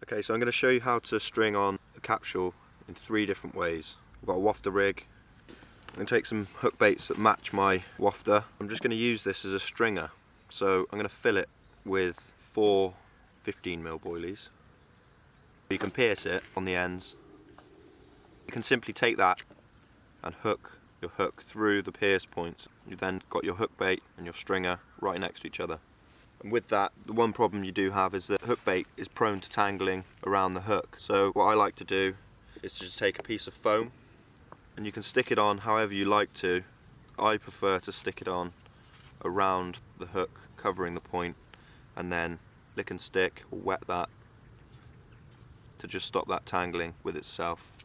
Okay, so I'm going to show you how to string on a capsule in 3 different ways. I've got a wafter rig. I'm going to take some hook baits that match my wafter. I'm just going to use this as a stringer. So I'm going to fill it with 4 15mm boilies. You can pierce it on the ends. You can simply take that and hook your hook through the pierce points. You've then got your hook bait and your stringer right next to each other. And with that, the one problem you do have is that hook bait is prone to tangling around the hook. So what I like to do is to just take a piece of foam, and you can stick it on however you like to. I prefer to stick it on around the hook, covering the point, and then lick and stick or wet that to just stop that tangling with itself.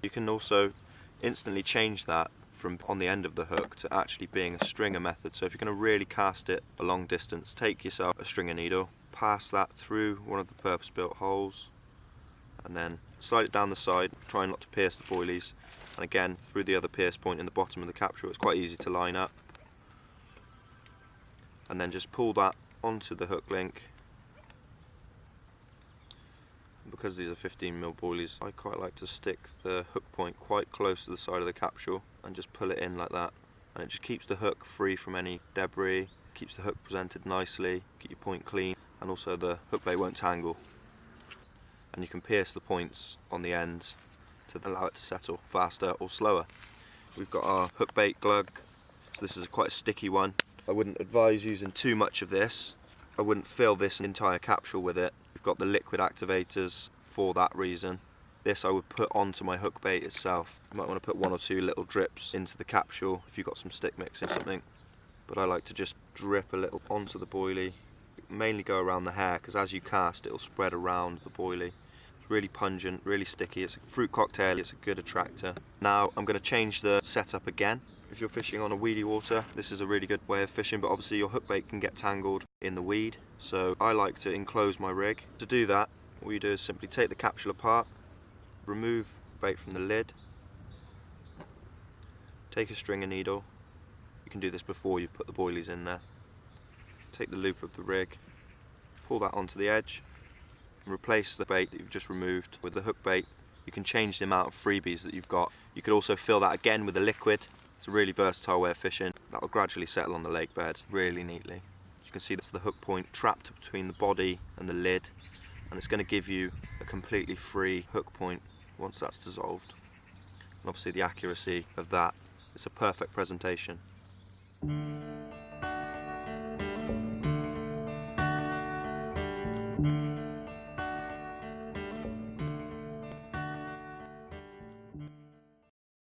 You can also instantly change that from on the end of the hook to actually being a stringer method. So if you're going to really cast it a long distance, take yourself a stringer needle, pass that through one of the purpose-built holes, and then slide it down the side, try not to pierce the boilies, and again through the other pierce point in the bottom of the capsule. It's quite easy to line up, and then just pull that onto the hook link. Because these are 15mm boilies, I quite like to stick the hook point quite close to the side of the capsule and just pull it in like that, and it just keeps the hook free from any debris, keeps the hook presented nicely, keep your point clean, and also the hook bait won't tangle. And you can pierce the points on the ends to allow it to settle faster or slower. We've got our hook bait glug, so this is quite a sticky one. I wouldn't advise using too much of this. I wouldn't fill this entire capsule with it. We've got the liquid activators for that reason. This I would put onto my hook bait itself. You might want to put 1 or 2 little drips into the capsule if you've got some stick mix or something. But I like to just drip a little onto the boilie. Mainly go around the hair, because as you cast it'll spread around the boilie. It's really pungent, really sticky. It's a fruit cocktail, it's a good attractor. Now I'm going to change the setup again. If you're fishing on a weedy water, this is a really good way of fishing, but obviously your hook bait can get tangled in the weed. So I like to enclose my rig. To do that, all you do is simply take the capsule apart, remove bait from the lid, take a stringer needle. You can do this before you've put the boilies in there. Take the loop of the rig, pull that onto the edge, and replace the bait that you've just removed with the hook bait. You can change the amount of freebies that you've got. You could also fill that again with a liquid. It's a really versatile way of fishing. That will gradually settle on the lake bed really neatly. As you can see, that's the hook point trapped between the body and the lid, and it's going to give you a completely free hook point once that's dissolved. And obviously the accuracy of that, it's a perfect presentation.